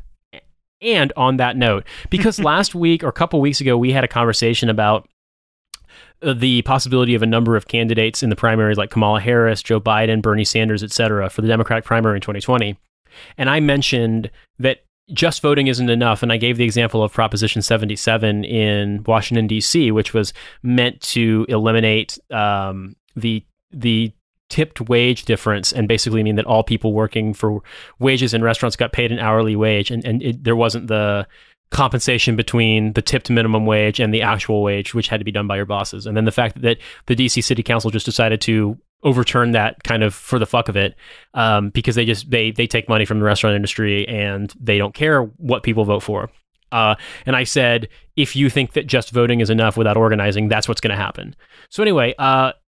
Speaker 2: And on that note, because last week or a couple weeks ago, we had a conversation about the possibility of a number of candidates in the primaries like Kamala Harris, Joe Biden, Bernie Sanders, etc., for the Democratic primary in 2020. And I mentioned that just voting isn't enough. And I gave the example of Proposition 77 in Washington, D.C., which was meant to eliminate the tipped wage difference and basically mean that all people working for wages in restaurants got paid an hourly wage. And there wasn't the compensation between the tipped minimum wage and the actual wage, which had to be done by your bosses. And then the fact that the DC City Council just decided to overturn that kind of for the fuck of it, because they take money from the restaurant industry and they don't care what people vote for. And I said, if you think that just voting is enough without organizing, that's what's going to happen. So anyway,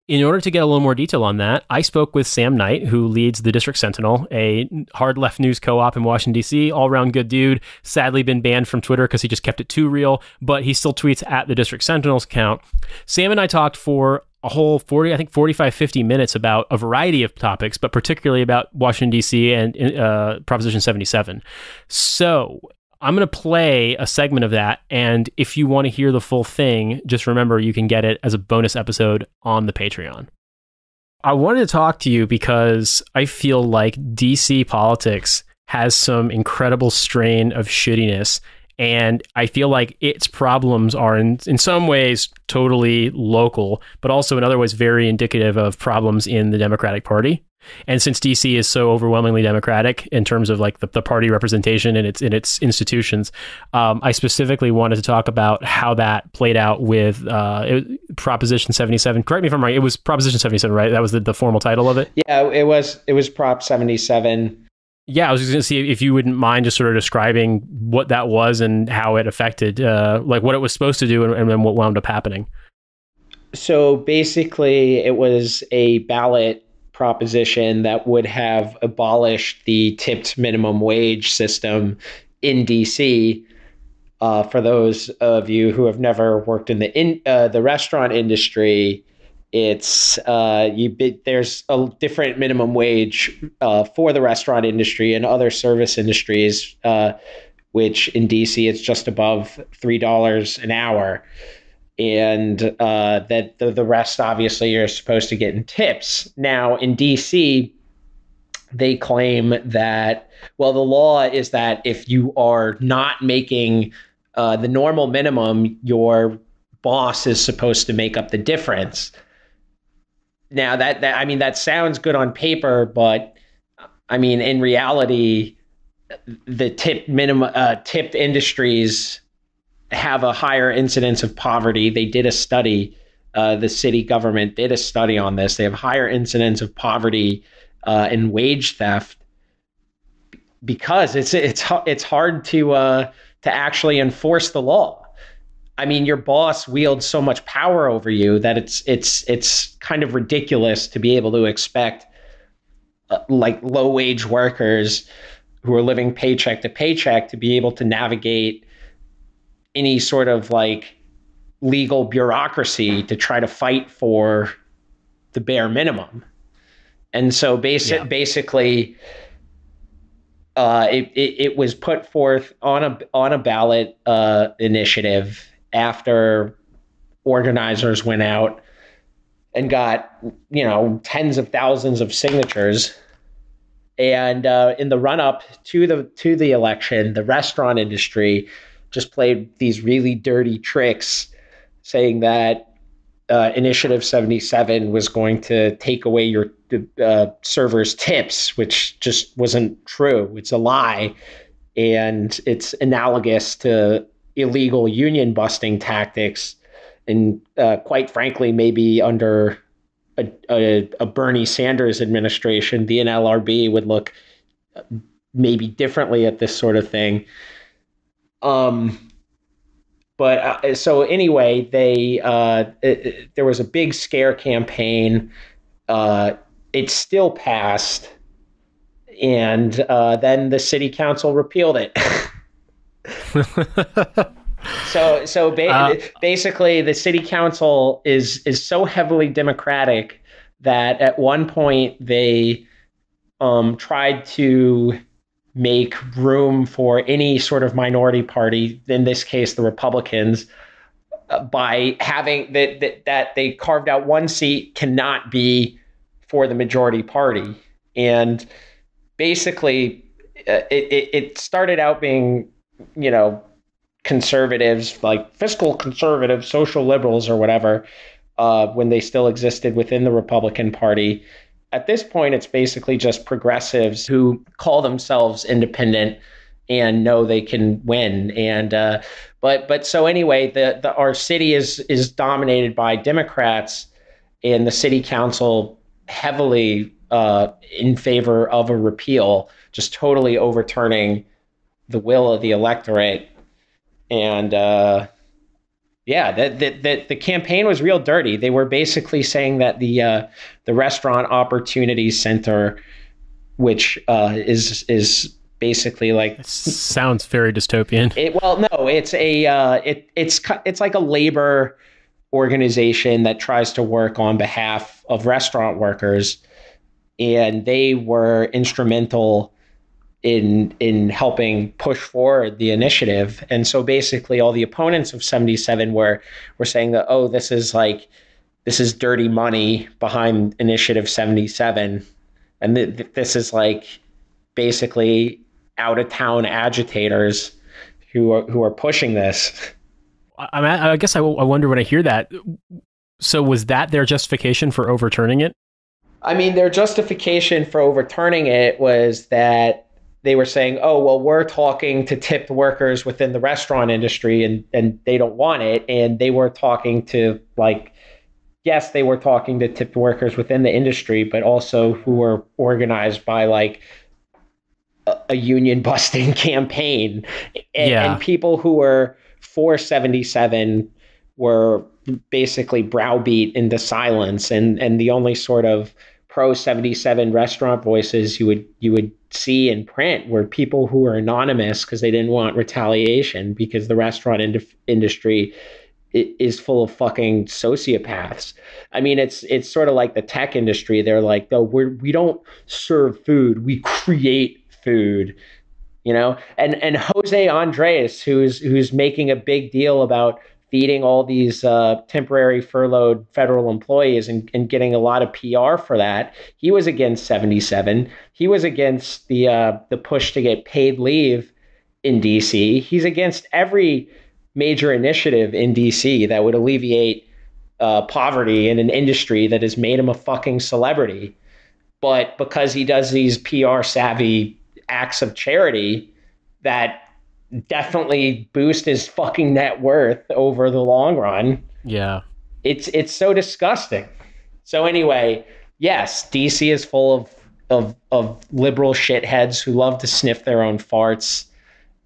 Speaker 2: in order to get a little more detail on that, I spoke with Sam Knight, who leads the District Sentinel, a hard left news co-op in Washington, D.C., all-around good dude, sadly been banned from Twitter because he just kept it too real, but he still tweets at the District Sentinel's account. Sam and I talked for a whole 45, 50 minutes about a variety of topics, but particularly about Washington, D.C. and Proposition 77. So I'm going to play a segment of that, and if you want to hear the full thing, just remember you can get it as a bonus episode on the Patreon. I wanted to talk to you because I feel like DC politics has some incredible strain of shittiness, and I feel like its problems are in some ways totally local, but also in other ways very indicative of problems in the Democratic Party. And since DC is so overwhelmingly Democratic in terms of like the party representation in its institutions, I specifically wanted to talk about how that played out with Proposition 77. Correct me if I'm right. It was Proposition 77, right? That was the formal title of it.
Speaker 3: Yeah, it was Prop 77.
Speaker 2: Yeah, I was just going to see if you wouldn't mind just sort of describing what that was and how it affected, like what it was supposed to do and then what wound up happening.
Speaker 3: So basically, it was a ballot proposition that would have abolished the tipped minimum wage system in DC. For those of you who have never worked in the restaurant industry, it's there's a different minimum wage for the restaurant industry and other service industries, which in DC it's just above $3 an hour. And that the rest, obviously, you're supposed to get in tips. Now, in D.C., they claim that, well, the law is that if you are not making the normal minimum, your boss is supposed to make up the difference. Now, that sounds good on paper, but I mean, in reality, the tipped industries have a higher incidence of poverty. They did a study, the city government did a study on this. They have higher incidence of poverty and wage theft because it's hard to actually enforce the law. I mean, your boss wields so much power over you that it's kind of ridiculous to be able to expect like low wage workers who are living paycheck to paycheck to be able to navigate any sort of like legal bureaucracy to try to fight for the bare minimum. And so basically it was put forth on a ballot initiative after organizers went out and got, tens of thousands of signatures. And in the run up to the election, the restaurant industry just played these really dirty tricks, saying that Initiative 77 was going to take away servers tips, which just wasn't true. It's a lie. And it's analogous to illegal union busting tactics. And quite frankly, maybe under a Bernie Sanders administration, the NLRB would look maybe differently at this sort of thing. But so anyway, there was a big scare campaign. It still passed, and then the city council repealed it. Basically, the city council is so heavily Democratic that at one point they tried to make room for any sort of minority party, in this case the Republicans, by having that they carved out one seat cannot be for the majority party. And basically it started out being, conservatives, like fiscal conservatives, social liberals or whatever, when they still existed within the Republican Party. At this point, it's basically just progressives who call themselves independent and know they can win. And but so anyway, our city is dominated by Democrats, and the city council heavily in favor of a repeal, just totally overturning the will of the electorate. And the campaign was real dirty. They were basically saying that the Restaurant Opportunity Center, which is basically like,
Speaker 2: it sounds very dystopian.
Speaker 3: It's like a labor organization that tries to work on behalf of restaurant workers, and they were instrumental in helping push forward the initiative. And so basically all the opponents of 77 were saying that, this is dirty money behind Initiative 77. And this is like basically out of town agitators who are pushing this.
Speaker 2: I guess I wonder when I hear that. So was that their justification for overturning it?
Speaker 3: I mean, their justification for overturning it was that they were saying, we're talking to tipped workers within the restaurant industry and they don't want it. And they were talking to they were talking to tipped workers within the industry, but also who were organized by like a union busting campaign. And people who were for 77 were basically browbeat into silence. And the only sort of pro 77 restaurant voices you would see in print were people who were anonymous because they didn't want retaliation, because the restaurant industry is full of fucking sociopaths. I mean, it's sort of like the tech industry. They're like, we don't serve food, we create food, and Jose Andres, who's making a big deal about feeding all these temporary furloughed federal employees and getting a lot of PR for that. He was against 77. He was against the push to get paid leave in DC. He's against every major initiative in DC that would alleviate poverty in an industry that has made him a fucking celebrity. But because he does these PR savvy acts of charity that definitely boost his fucking net worth over the long run.
Speaker 2: Yeah.
Speaker 3: It's so disgusting. So anyway, yes, DC is full of liberal shitheads who love to sniff their own farts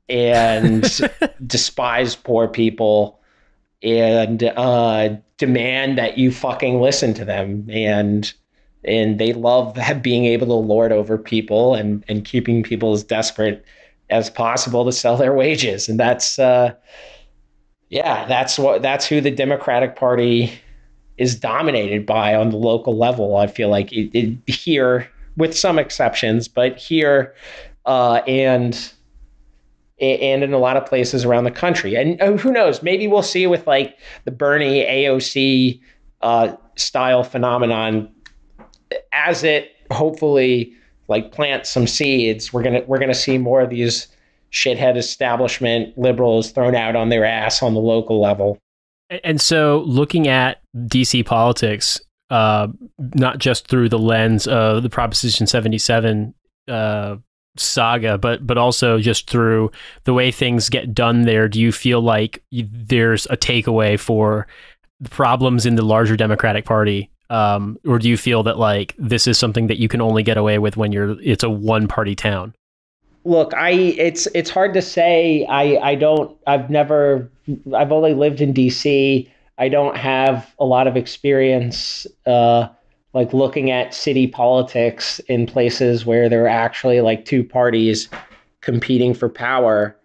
Speaker 3: and despise poor people and demand that you fucking listen to them. And they love being able to lord over people and keeping people as desperate as possible to sell their wages. And that's who the Democratic Party is dominated by on the local level. I feel like it here, with some exceptions, but here and in a lot of places around the country. And who knows, maybe we'll see with like the Bernie AOC style phenomenon as it hopefully like plant some seeds. We're gonna see more of these shithead establishment liberals thrown out on their ass on the local level.
Speaker 2: And so, looking at DC politics, not just through the lens of the Proposition 77 saga, but also just through the way things get done there? Do you feel like there's a takeaway for the problems in the larger Democratic Party? Or do you feel that like this is something that you can only get away with when it's a one-party town?
Speaker 3: Look, it's hard to say. I've only lived in DC. I don't have a lot of experience like looking at city politics in places where there are actually like two parties competing for power.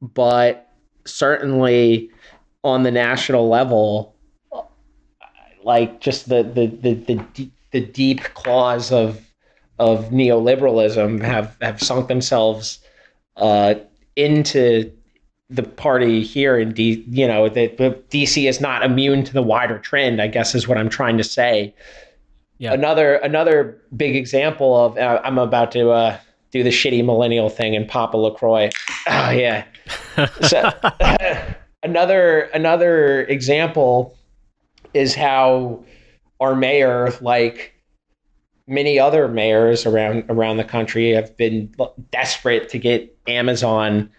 Speaker 3: But certainly on the national level, like just the deep claws of neoliberalism have sunk themselves into the party here in DC is not immune to the wider trend, I guess is what I'm trying to say. Yeah. Another big example of I'm about to do the shitty millennial thing and pop a LaCroix. Oh yeah. So another example is how our mayor, like many other mayors around the country, have been desperate to get Amazon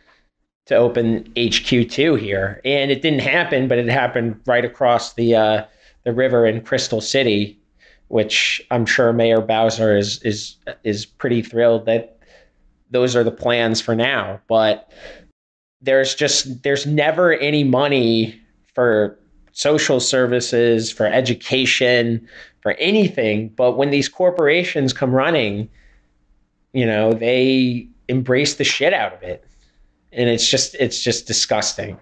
Speaker 3: to open HQ2 here, and it didn't happen. But it happened right across the river in Crystal City, which I'm sure Mayor Bowser is pretty thrilled that those are the plans for now. But there's never any money for social services, for education, for anything. But when these corporations come running, they embrace the shit out of it. And it's just disgusting.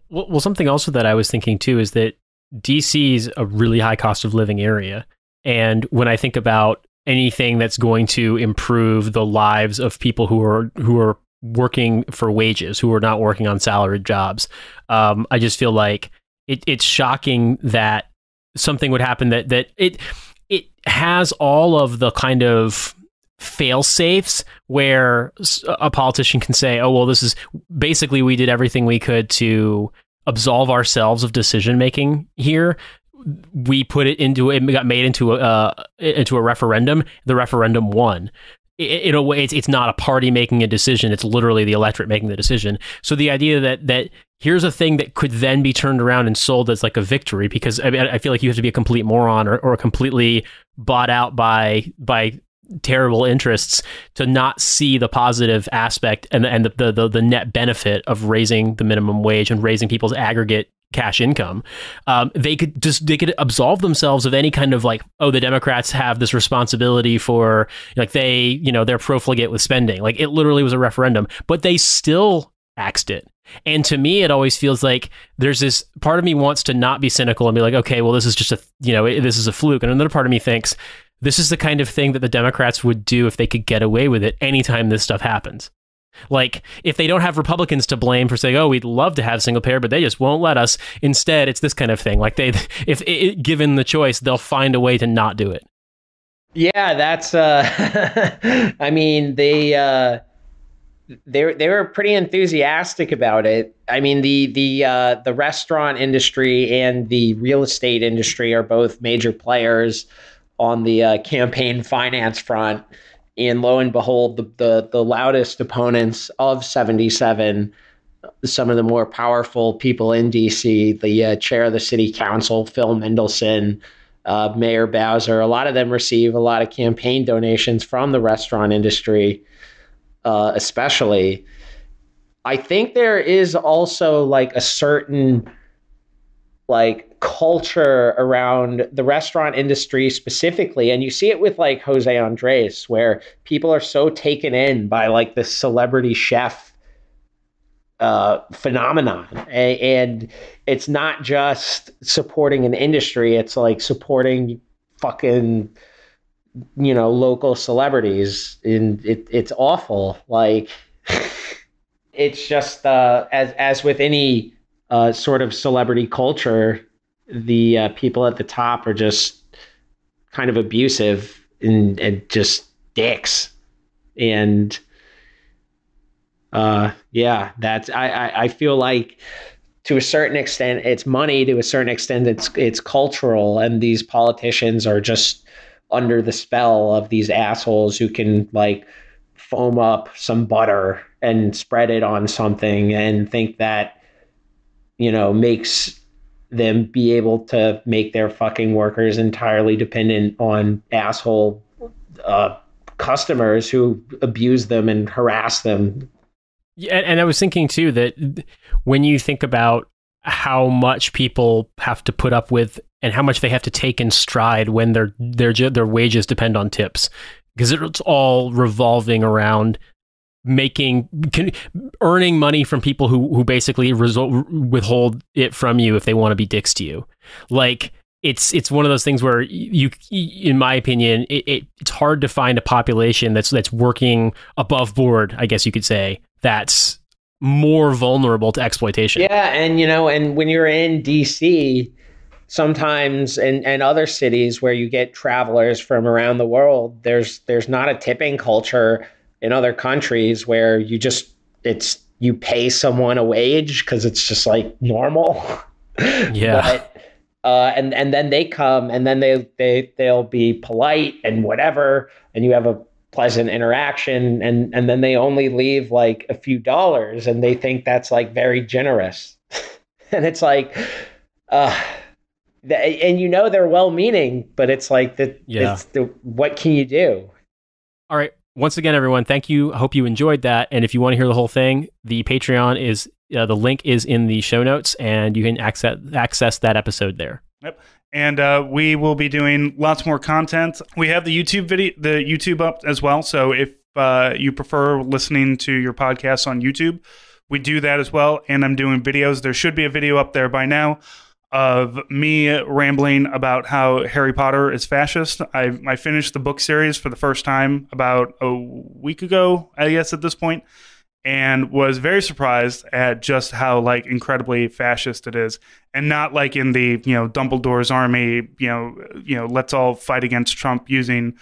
Speaker 2: Well, something also that I was thinking too is that DC is a really high cost of living area. And when I think about anything that's going to improve the lives of people who are working for wages, who are not working on salaried jobs, I just feel like it's shocking that something would happen that it has all of the kind of fail safes where a politician can say, oh, well, this is basically, we did everything we could to absolve ourselves of decision making here. We put it got made into a referendum. The referendum won. In a way, it's not a party making a decision. It's literally the electorate making the decision. So the idea that here's a thing that could then be turned around and sold as like a victory, because I feel like you have to be a complete moron or completely bought out by terrible interests to not see the positive aspect and the net benefit of raising the minimum wage and raising people's aggregate cash income. They could absolve themselves of any kind of like, oh, the Democrats have this responsibility for, like, they're profligate with spending. Like, it literally was a referendum, but they still axed it. And to me, it always feels like there's this part of me wants to not be cynical and be like, okay, well, this is just this is a fluke. And another part of me thinks this is the kind of thing that the Democrats would do if they could get away with it anytime this stuff happens. Like, if they don't have Republicans to blame for saying, oh, we'd love to have single payer, but they just won't let us. Instead, it's this kind of thing. Like, given the choice, they'll find a way to not do it.
Speaker 3: Yeah, that's, I mean, they were pretty enthusiastic about it. I mean, the restaurant industry and the real estate industry are both major players on the campaign finance front. And lo and behold, the loudest opponents of 77, some of the more powerful people in DC, the chair of the city council, Phil Mendelson, Mayor Bowser, a lot of them receive a lot of campaign donations from the restaurant industry, especially. I think there is also like a certain like culture around the restaurant industry specifically. And you see it with like Jose Andres, where people are so taken in by like the celebrity chef phenomenon. And it's not just supporting an industry, it's like supporting fucking, local celebrities. And it's awful. Like, it's just as with any sort of celebrity culture, the people at the top are just kind of abusive and just dicks. And yeah, that's I feel like to a certain extent, it's money. To a certain extent, it's cultural. And these politicians are just under the spell of these assholes who can like foam up some butter and spread it on something and think that, makes them be able to make their fucking workers entirely dependent on asshole customers who abuse them and harass them.
Speaker 2: Yeah, and I was thinking too that when you think about how much people have to put up with and how much they have to take in stride when their wages depend on tips, because it's all revolving around earning money from people who basically withhold it from you if they want to be dicks to you. Like it's one of those things where you in my opinion, it's hard to find a population that's working above board, I guess you could say, that's more vulnerable to exploitation.
Speaker 3: Yeah, and when you're in DC sometimes and other cities where you get travelers from around the world, there's not a tipping culture in other countries where you pay someone a wage because it's just like normal.
Speaker 2: Yeah.
Speaker 3: But, and then they come and then they'll be polite and whatever, and you have a pleasant interaction, and then they only leave like a few dollars and they think that's like very generous. And it's like, and they're well-meaning, but it's like what can you do?
Speaker 2: All right. Once again, everyone, thank you. I hope you enjoyed that. And if you want to hear the whole thing, the Patreon is the link is in the show notes, and you can access that episode there.
Speaker 1: Yep. And we will be doing lots more content. We have the YouTube up as well. So if you prefer listening to your podcasts on YouTube, we do that as well. And I'm doing videos. There should be a video up there by now of me rambling about how Harry Potter is fascist. I finished the book series for the first time about a week ago, I guess at this point, and was very surprised at just how like incredibly fascist it is, and not like in the Dumbledore's army, let's all fight against Trump using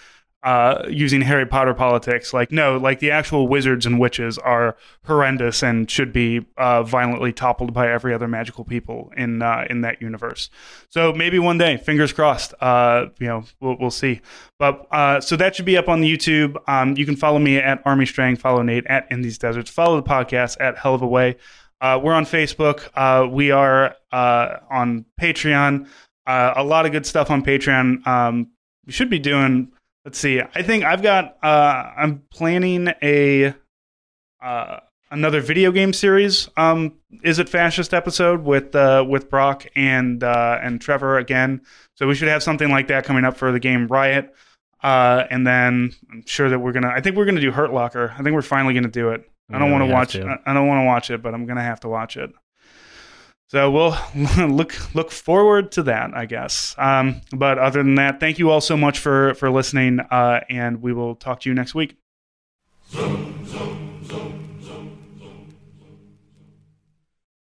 Speaker 1: Harry Potter politics. Like, no, like the actual wizards and witches are horrendous and should be violently toppled by every other magical people in that universe. So maybe one day, fingers crossed, we'll see. But so that should be up on the YouTube. You can follow me at Army Strang, follow Nate at In These Deserts, follow the podcast at Hell of a Way. We're on Facebook. We are on Patreon. A lot of good stuff on Patreon. We should be doing... Let's see. I think I've got. I'm planning another video game series. Is it fascist episode with Brock and Trevor again? So we should have something like that coming up for the game Riot. And then I'm sure that I think we're gonna do Hurt Locker. I think we're finally gonna do it. I don't want to watch. I don't want to watch it, but I'm gonna have to watch it. So we'll look forward to that, I guess. But other than that, thank you all so much for listening, and we will talk to you next week.